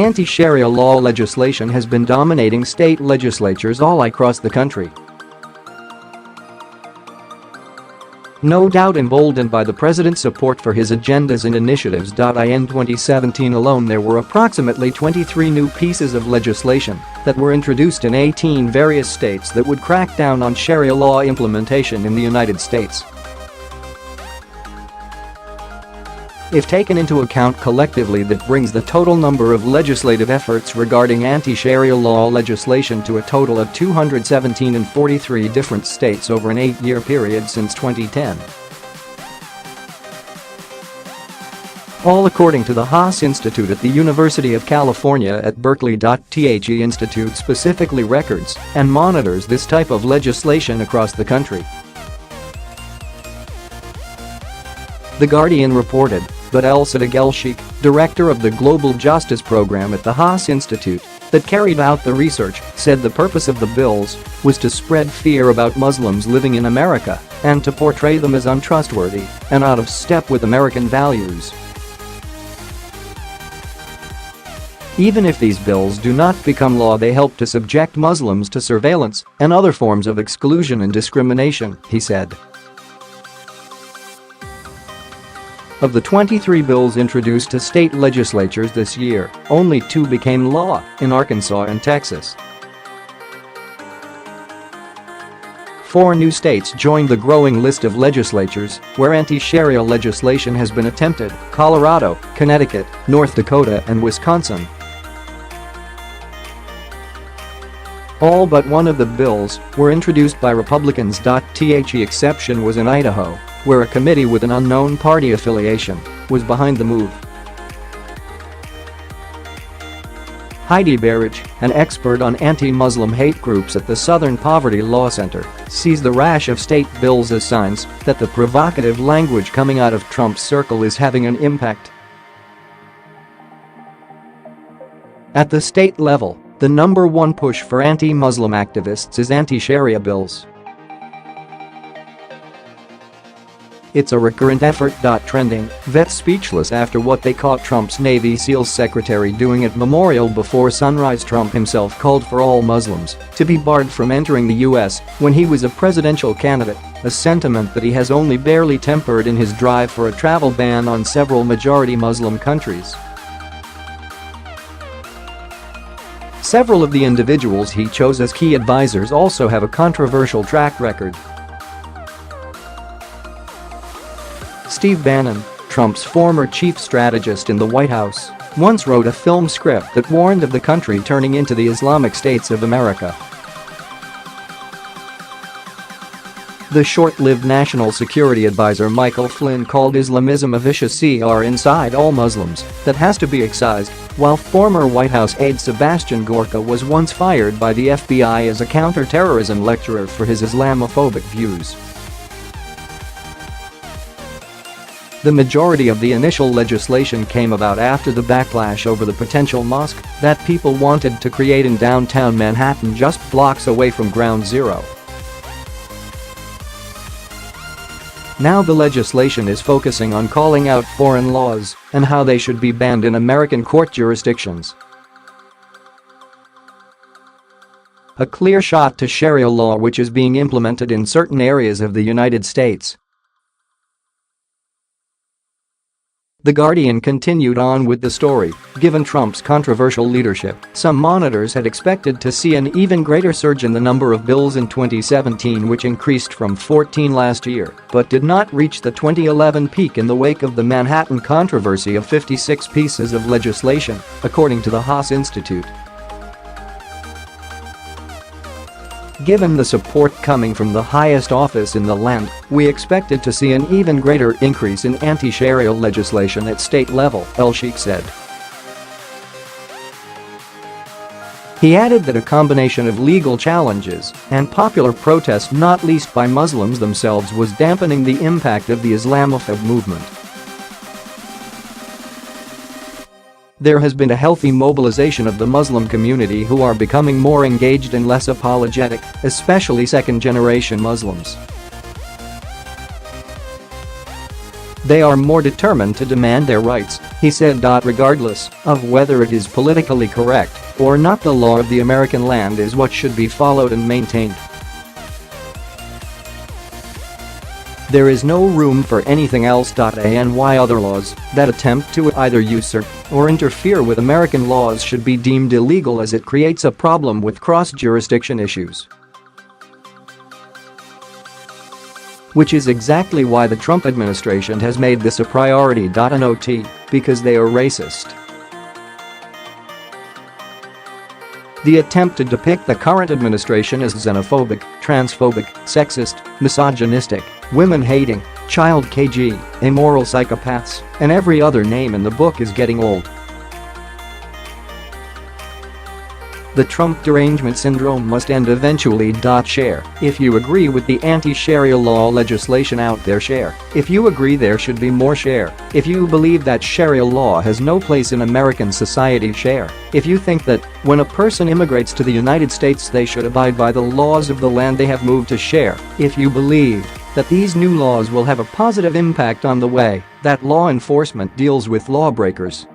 Anti-Sharia law legislation has been dominating state legislatures all across the country. No doubt emboldened by the president's support for his agendas and initiatives. In 2017 alone, there were approximately 23 new pieces of legislation that were introduced in 18 various states that would crack down on Sharia law implementation in the United States. If taken into account collectively, that brings the total number of legislative efforts regarding anti-Sharia law legislation to a total of 217 in 43 different states over an 8-year period since 2010. All according to the Haas Institute at the University of California at Berkeley.The Institute specifically records and monitors this type of legislation across the country. The Guardian reported that Elsadig Elsheikh, director of the Global Justice Program at the Haas Institute that carried out the research, said the purpose of the bills was to spread fear about Muslims living in America and to portray them as untrustworthy and out of step with American values. Even if these bills do not become law, they help to subject Muslims to surveillance and other forms of exclusion and discrimination, he said. Of the 23 bills introduced to state legislatures this year, only 2 became law in Arkansas and Texas. 4 new states joined the growing list of legislatures where anti-Sharia legislation has been attempted: Colorado, Connecticut, North Dakota, and Wisconsin. All but one of the bills were introduced by Republicans. The exception was in Idaho, where a committee with an unknown party affiliation was behind the move. Heidi Beirich, an expert on anti-Muslim hate groups at the Southern Poverty Law Center, sees the rash of state bills as signs that the provocative language coming out of Trump's circle is having an impact. At the state level, the number one push for anti-Muslim activists is anti-Sharia bills. It's a recurrent effort. Trending, vets speechless after what they caught Trump's Navy SEALs secretary doing at memorial before sunrise. Trump himself called for all Muslims to be barred from entering the U.S. when he was a presidential candidate, a sentiment that he has only barely tempered in his drive for a travel ban on several majority Muslim countries. Several of the individuals he chose as key advisors also have a controversial track record. Steve Bannon, Trump's former chief strategist in the White House, once wrote a film script that warned of the country turning into the Islamic States of America. The short-lived national security advisor Michael Flynn called Islamism a vicious CR inside all Muslims that has to be excised, while former White House aide Sebastian Gorka was once fired by the FBI as a counter-terrorism lecturer for his Islamophobic views. The majority of the initial legislation came about after the backlash over the potential mosque that people wanted to create in downtown Manhattan, just blocks away from Ground Zero. Now the legislation is focusing on calling out foreign laws and how they should be banned in American court jurisdictions. A clear shot to Sharia law which is being implemented in certain areas of the United States. The Guardian continued on with the story. Given Trump's controversial leadership, some monitors had expected to see an even greater surge in the number of bills in 2017, which increased from 14 last year, but did not reach the 2011 peak in the wake of the Manhattan controversy of 56 pieces of legislation, according to the Haas Institute. Given the support coming from the highest office in the land, we expected to see an even greater increase in anti-Sharia legislation at state level, Elsheikh said. He added that a combination of legal challenges and popular protest, not least by Muslims themselves, was dampening the impact of the Islamophobe movement. There has been a healthy mobilization of the Muslim community who are becoming more engaged and less apologetic, especially second-generation Muslims. They are more determined to demand their rights, he said. Regardless of whether it is politically correct or not, the law of the American land is what should be followed and maintained. There is no room for anything else. And why other laws that attempt to either usurp or interfere with American laws should be deemed illegal, as it creates a problem with cross-jurisdiction issues. Which is exactly why the Trump administration has made this a priority. Not because they are racist. The attempt to depict the current administration as xenophobic, transphobic, sexist, misogynistic, women-hating, child KG, immoral psychopaths, and every other name in the book is getting old. The Trump derangement syndrome must end eventually. Share if you agree with the anti-Sharia law legislation out there. Share if you agree there should be more. Share if you believe that Sharia law has no place in American society. Share if you think that when a person immigrates to the United States they should abide by the laws of the land they have moved to. Share if you believe that these new laws will have a positive impact on the way that law enforcement deals with lawbreakers.